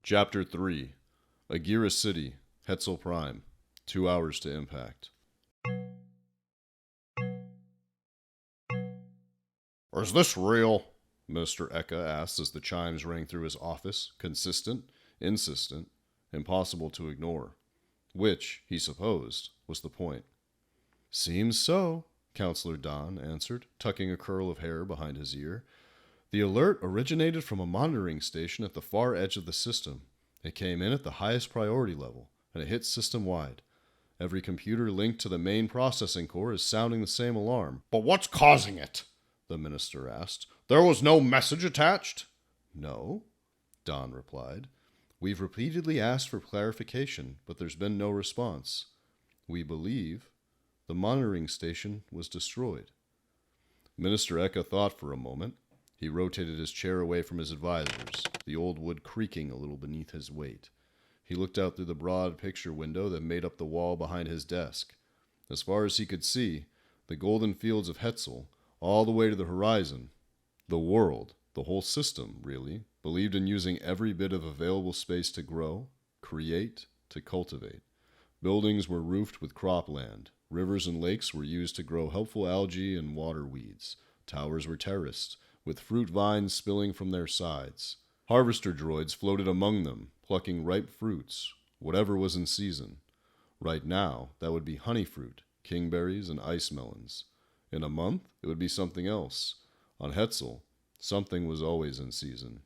Chapter 3. Agira City, Hetzel Prime. 2 hours to impact. Is this real? Minister Eka asked as the chimes rang through his office, consistent, insistent, impossible to ignore. Which, he supposed, was the point. Seems so, Counselor Don answered, tucking a curl of hair behind his ear. The alert originated from a monitoring station at the far edge of the system. It came in at the highest priority level, and it hit system-wide. Every computer linked to the main processing core is sounding the same alarm. But what's causing it? The minister asked. There was no message attached? No, Don replied. We've repeatedly asked for clarification, but there's been no response. We believe the monitoring station was destroyed. Minister Eka thought for a moment. He rotated his chair away from his advisors, the old wood creaking a little beneath his weight. He looked out through the broad picture window that made up the wall behind his desk. As far as he could see, the golden fields of Hetzel, all the way to the horizon. The world, the whole system, really, believed in using every bit of available space to grow, create, to cultivate. Buildings were roofed with cropland. Rivers and lakes were used to grow helpful algae and water weeds. Towers were terraced, with fruit vines spilling from their sides. Harvester droids floated among them, plucking ripe fruits, whatever was in season. Right now, that would be honey fruit, kingberries, and ice melons. In a month, it would be something else. On Hetzel, something was always in season.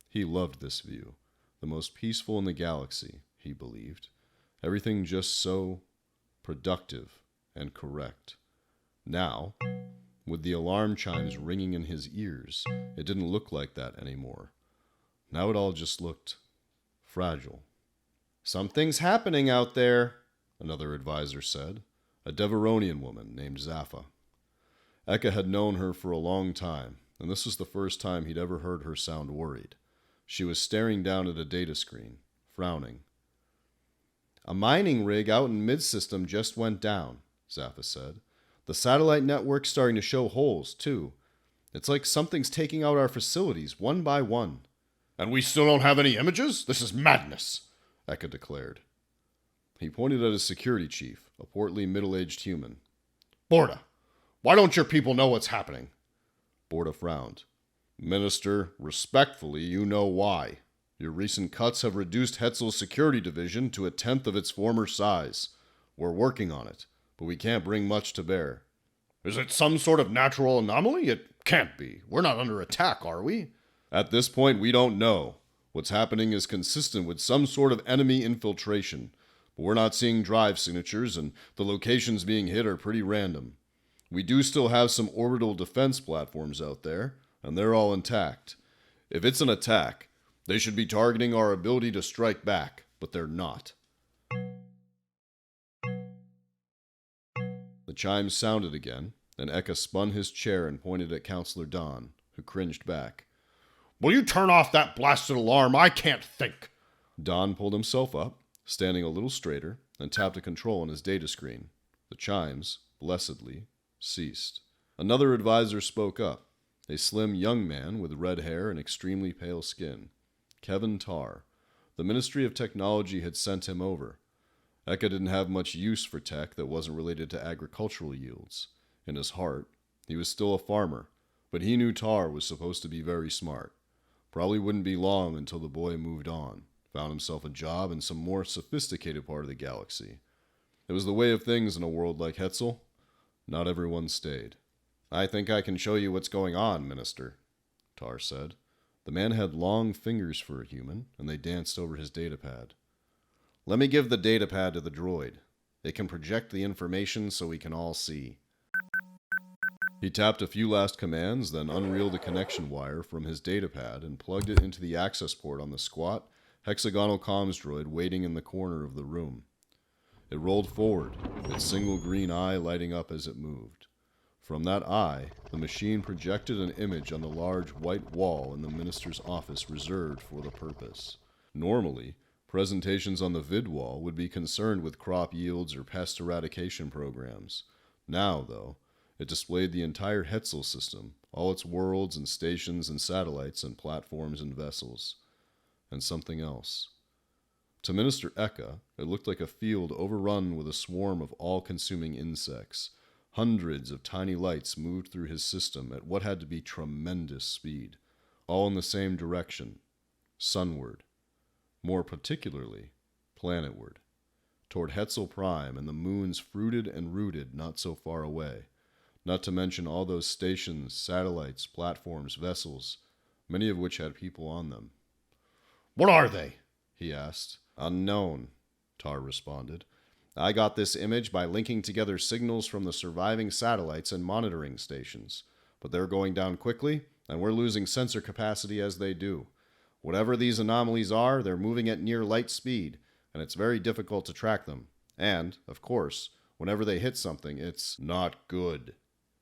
He loved this view, the most peaceful in the galaxy, he believed. Everything just so productive and correct. Now, with the alarm chimes ringing in his ears, it didn't look like that anymore. Now it all just looked fragile. Something's happening out there, another advisor said, a Deveronian woman named Zaffa. Eka had known her for a long time, and this was the first time he'd ever heard her sound worried. She was staring down at a data screen, frowning. A mining rig out in mid-system just went down, Zaffa said. The satellite network's starting to show holes, too. It's like something's taking out our facilities, one by one. And we still don't have any images? This is madness, Eka declared. He pointed at his security chief, a portly middle-aged human. Borda, why don't your people know what's happening? Borda frowned. Minister, respectfully, you know why. Your recent cuts have reduced Hetzel's security division to 1/10 of its former size. We're working on it, but we can't bring much to bear. Is it some sort of natural anomaly? It can't be. We're not under attack, are we? At this point, we don't know. What's happening is consistent with some sort of enemy infiltration, but we're not seeing drive signatures, and the locations being hit are pretty random. We do still have some orbital defense platforms out there, and they're all intact. If it's an attack, they should be targeting our ability to strike back, but they're not. The chimes sounded again, and Eka spun his chair and pointed at Counselor Don, who cringed back. Will you turn off that blasted alarm? I can't think. Don pulled himself up, standing a little straighter, and tapped a control on his data screen. The chimes, blessedly, ceased. Another advisor spoke up, a slim young man with red hair and extremely pale skin. Kevin Tarr. The Ministry of Technology had sent him over. Eka didn't have much use for tech that wasn't related to agricultural yields. In his heart, he was still a farmer, but he knew Tarr was supposed to be very smart. Probably wouldn't be long until the boy moved on, found himself a job in some more sophisticated part of the galaxy. It was the way of things in a world like Hetzel. Not everyone stayed. I think I can show you what's going on, Minister, Tarr said. The man had long fingers for a human, and they danced over his datapad. Let me give the datapad to the droid. It can project the information so we can all see. He tapped a few last commands, then unreeled a connection wire from his datapad and plugged it into the access port on the squat, hexagonal comms droid waiting in the corner of the room. It rolled forward, its single green eye lighting up as it moved. From that eye, the machine projected an image on the large white wall in the minister's office reserved for the purpose. Normally, presentations on the vid wall would be concerned with crop yields or pest eradication programs. Now, though, it displayed the entire Hetzel system, all its worlds and stations and satellites and platforms and vessels. and something else. To Minister Eka, it looked like a field overrun with a swarm of all-consuming insects. Hundreds of tiny lights moved through his system at what had to be tremendous speed, all in the same direction, sunward. More particularly, planetward, toward Hetzel Prime and the moons fruited and rooted not so far away, not to mention all those stations, satellites, platforms, vessels, many of which had people on them. "What are they?" he asked. "Unknown," Tar responded. "I got this image by linking together signals from the surviving satellites and monitoring stations, but they're going down quickly, and we're losing sensor capacity as they do. Whatever these anomalies are, they're moving at near light speed, and it's very difficult to track them. And, of course, whenever they hit something, it's not good,"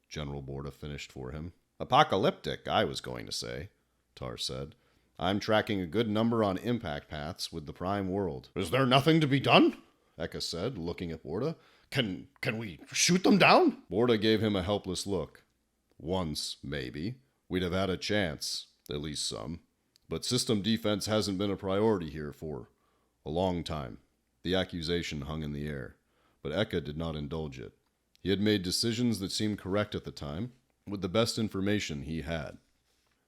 General Borda finished for him. "Apocalyptic, I was going to say," Tar said. "I'm tracking a good number on impact paths with the Prime world." "Is there nothing to be done?" Eka said, looking at Borda. Can we shoot them down?" Borda gave him a helpless look. "Once, maybe, we'd have had a chance, at least some. But system defense hasn't been a priority here for a long time." The accusation hung in the air, but Eka did not indulge it. He had made decisions that seemed correct at the time, with the best information he had.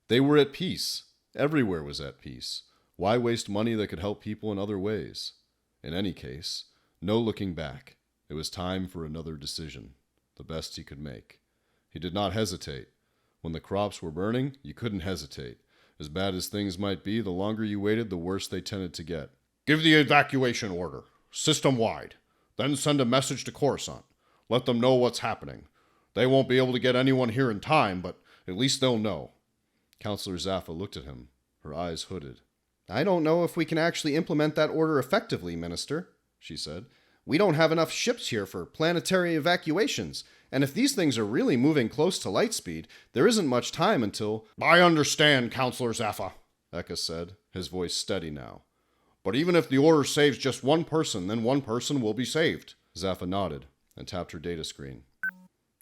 They were at peace. Everywhere was at peace. Why waste money that could help people in other ways? In any case, no looking back. It was time for another decision, the best he could make. He did not hesitate. When the crops were burning, you couldn't hesitate. As bad as things might be, the longer you waited, the worse they tended to get. "Give the evacuation order, system-wide. Then send a message to Coruscant. Let them know what's happening. They won't be able to get anyone here in time, but at least they'll know." Counselor Zaffa looked at him, her eyes hooded. "I don't know if we can actually implement that order effectively, Minister," she said. "We don't have enough ships here for planetary evacuations, and if these things are really moving close to light speed, there isn't much time until—" "I understand, Counselor Zaffa," Eka said, his voice steady now. "But even if the order saves just one person, then one person will be saved." Zaffa nodded and tapped her data screen.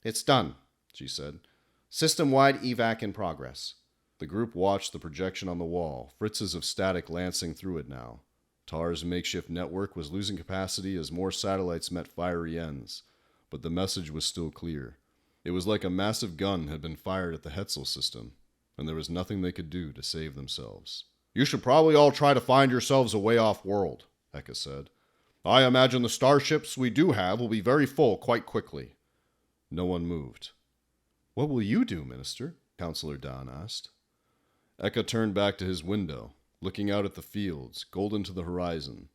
"It's done," she said. "System-wide evac in progress." The group watched the projection on the wall, fritzes of static lancing through it now. Tar's makeshift network was losing capacity as more satellites met fiery ends, but the message was still clear. It was like a massive gun had been fired at the Hetzel system, and there was nothing they could do to save themselves. "You should probably all try to find yourselves a way off-world," Eka said. "I imagine the starships we do have will be very full quite quickly." No one moved. "What will you do, Minister?" Counselor Dan asked. Eka turned back to his window, looking out at the fields, golden to the horizon.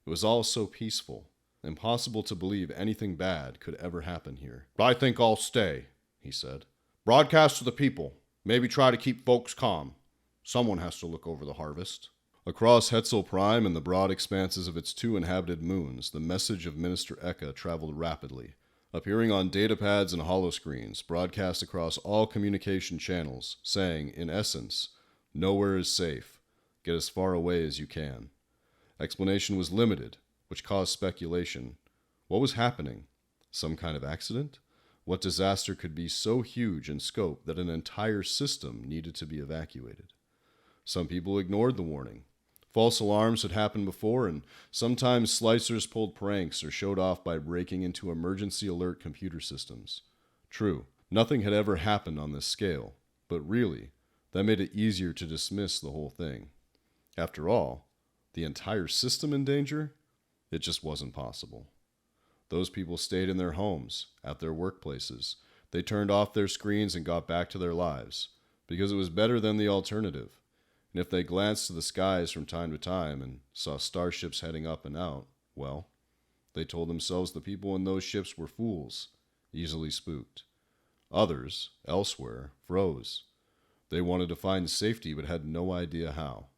It was all so peaceful. Impossible to believe anything bad could ever happen here. "I think I'll stay," he said. "Broadcast to the people. Maybe try to keep folks calm. Someone has to look over the harvest." Across Hetzel Prime and the broad expanses of its 2 inhabited moons, the message of Minister Eka traveled rapidly, appearing on datapads and holoscreens, broadcast across all communication channels, saying, in essence, "Nowhere is safe. Get as far away as you can." Explanation was limited, which caused speculation. What was happening? Some kind of accident? What disaster could be so huge in scope that an entire system needed to be evacuated? Some people ignored the warning. False alarms had happened before, and sometimes slicers pulled pranks or showed off by breaking into emergency alert computer systems. True, nothing had ever happened on this scale, but really, that made it easier to dismiss the whole thing. After all, the entire system in danger? It just wasn't possible. Those people stayed in their homes, at their workplaces. They turned off their screens and got back to their lives, because it was better than the alternative. And if they glanced to the skies from time to time and saw starships heading up and out, well, they told themselves the people in those ships were fools, easily spooked. Others, elsewhere, froze. They wanted to find safety but had no idea how.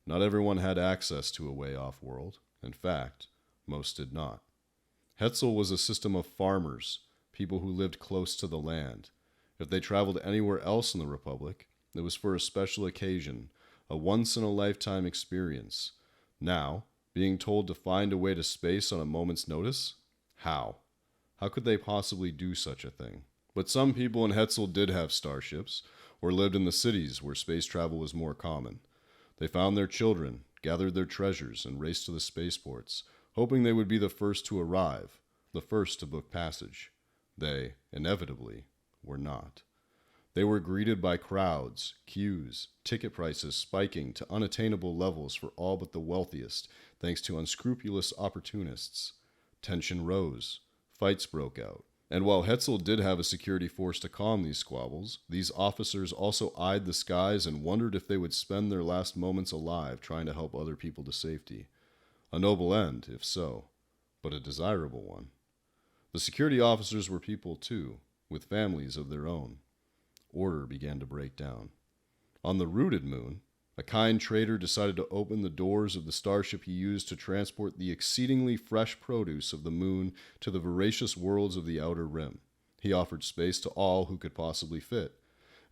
Not everyone had access to a way off-world. In fact, most did not. Hetzel was a system of farmers, people who lived close to the land. If they traveled anywhere else in the Republic, it was for a special occasion, a once-in-a-lifetime experience. Now, being told to find a way to space on a moment's notice? How? How could they possibly do such a thing? But some people in Hetzel did have starships, or lived in the cities where space travel was more common. They found their children, gathered their treasures, and raced to the spaceports, hoping they would be the first to arrive, the first to book passage. They, inevitably, were not. They were greeted by crowds, queues, ticket prices spiking to unattainable levels for all but the wealthiest, thanks to unscrupulous opportunists. Tension rose. Fights broke out. And while Hetzel did have a security force to calm these squabbles, these officers also eyed the skies and wondered if they would spend their last moments alive trying to help other people to safety. A noble end, if so, but a desirable one. The security officers were people too, with families of their own. Order began to break down. On the rooted moon, a kind trader decided to open the doors of the starship he used to transport the exceedingly fresh produce of the moon to the voracious worlds of the outer rim. He offered space to all who could possibly fit,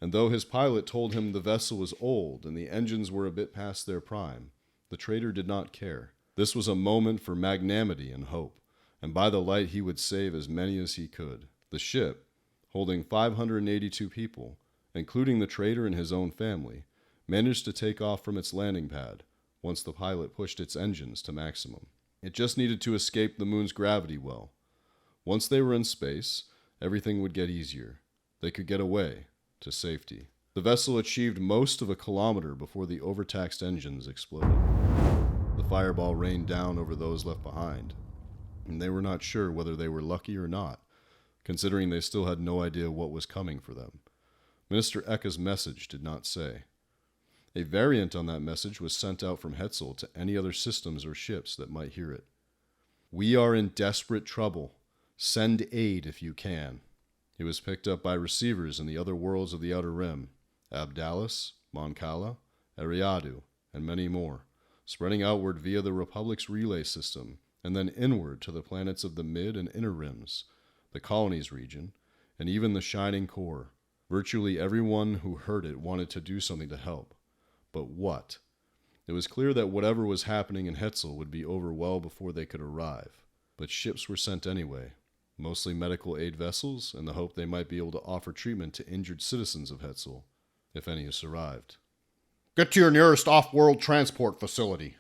and though his pilot told him the vessel was old and the engines were a bit past their prime, the trader did not care. This was a moment for magnanimity and hope, and by the light he would save as many as he could. The ship, holding 582 people, including the trader and his own family, managed to take off from its landing pad once the pilot pushed its engines to maximum. It just needed to escape the moon's gravity well. Once they were in space, everything would get easier. They could get away to safety. The vessel achieved most of a kilometer before the overtaxed engines exploded. The fireball rained down over those left behind, and they were not sure whether they were lucky or not, considering they still had no idea what was coming for them. Minister Eka's message did not say. A variant on that message was sent out from Hetzel to any other systems or ships that might hear it. "We are in desperate trouble. Send aid if you can." It was picked up by receivers in the other worlds of the Outer Rim, Abdalis, Moncala, Eriadu, and many more, spreading outward via the Republic's relay system, and then inward to the planets of the mid and inner rims, the colonies region, and even the shining core. Virtually everyone who heard it wanted to do something to help. But what? It was clear that whatever was happening in Hetzel would be over well before they could arrive. But ships were sent anyway, mostly medical aid vessels, in the hope they might be able to offer treatment to injured citizens of Hetzel, if any survived. "Get to your nearest off-world transport facility,"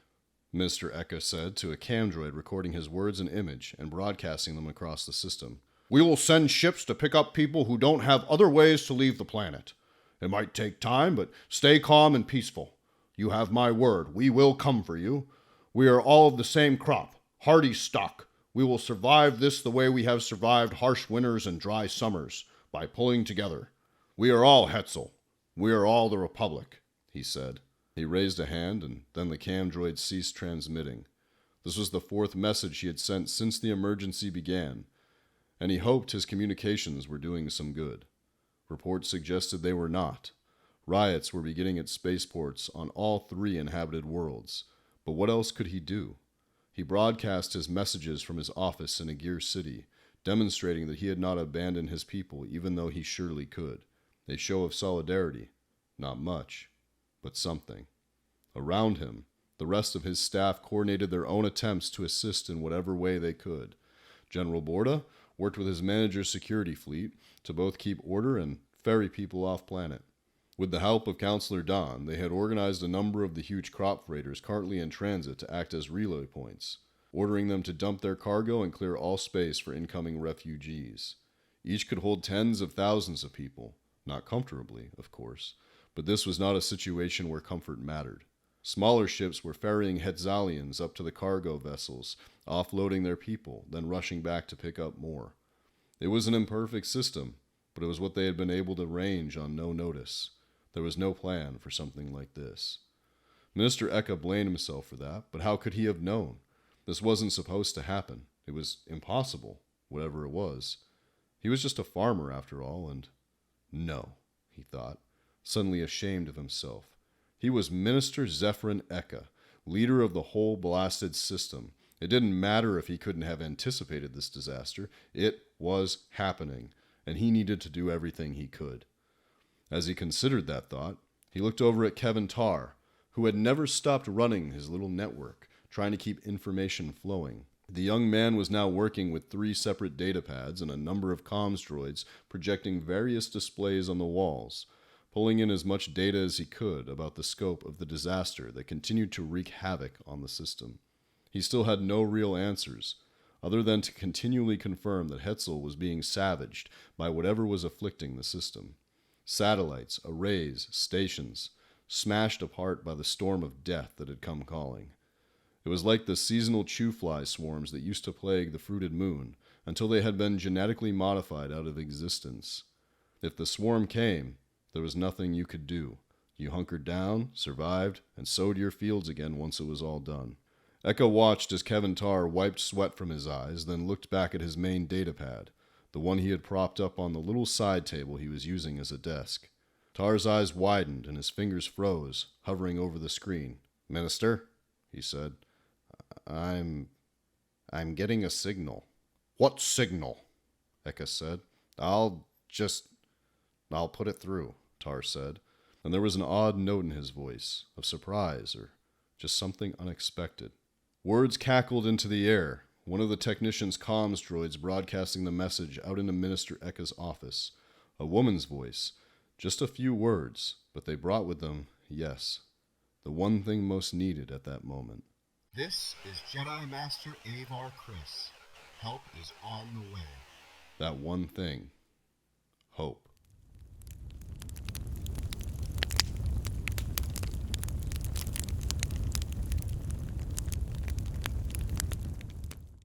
Mr. Eka said to a camdroid recording his words and image and broadcasting them across the system. "We will send ships to pick up people who don't have other ways to leave the planet. It might take time, but stay calm and peaceful. You have my word. We will come for you. We are all of the same crop, hardy stock. We will survive this the way we have survived harsh winters and dry summers, by pulling together. We are all Hetzel. We are all the Republic," he said. He raised a hand, and then the camdroid ceased transmitting. This was the fourth message he had sent since the emergency began, and he hoped his communications were doing some good. Reports suggested they were not. Riots were beginning at spaceports on all 3 inhabited worlds. But what else could he do? He broadcast his messages from his office in Agir City, demonstrating that he had not abandoned his people even though he surely could. A show of solidarity. Not much, but something. Around him, the rest of his staff coordinated their own attempts to assist in whatever way they could. General Borda worked with his manager's security fleet to both keep order and ferry people off planet. With the help of Counselor Don, they had organized a number of the huge crop freighters currently in transit to act as relay points, ordering them to dump their cargo and clear all space for incoming refugees. Each could hold tens of thousands of people, not comfortably, of course, but this was not a situation where comfort mattered. Smaller ships were ferrying Hetzalians up to the cargo vessels, offloading their people, then rushing back to pick up more. It was an imperfect system, but it was what they had been able to arrange on no notice. There was no plan for something like this. Minister Eka blamed himself for that, but how could he have known? This wasn't supposed to happen. It was impossible, whatever it was. He was just a farmer after all, and... No, he thought, suddenly ashamed of himself. He was Minister Zephyrin Eka, leader of the whole blasted system. It didn't matter if he couldn't have anticipated this disaster. It was happening, and he needed to do everything he could. As he considered that thought, he looked over at Kevin Tarr, who had never stopped running his little network, trying to keep information flowing. The young man was now working with 3 separate data pads and a number of comms droids projecting various displays on the walls. pulling in as much data as he could about the scope of the disaster that continued to wreak havoc on the system. He still had no real answers, other than to continually confirm that Hetzel was being savaged by whatever was afflicting the system. Satellites, arrays, stations, smashed apart by the storm of death that had come calling. It was like the seasonal chew-fly swarms that used to plague the fruited moon until they had been genetically modified out of existence. If the swarm came, there was nothing you could do. You hunkered down, survived, and sowed your fields again once it was all done. Eka watched as Kevin Tarr wiped sweat from his eyes, then looked back at his main datapad, the one he had propped up on the little side table he was using as a desk. Tarr's eyes widened and his fingers froze, hovering over the screen. "Minister," he said, I'm getting a signal." "What signal?" Eka said. I'll put it through," Tarr said, and there was an odd note in his voice, of surprise or just something unexpected. Words cackled into the air, one of the technician's comms droids broadcasting the message out into Minister Eka's office. A woman's voice. Just a few words, but they brought with them, yes, the one thing most needed at that moment. "This is Jedi Master Avar Kriss. Help is on the way." That one thing. Hope.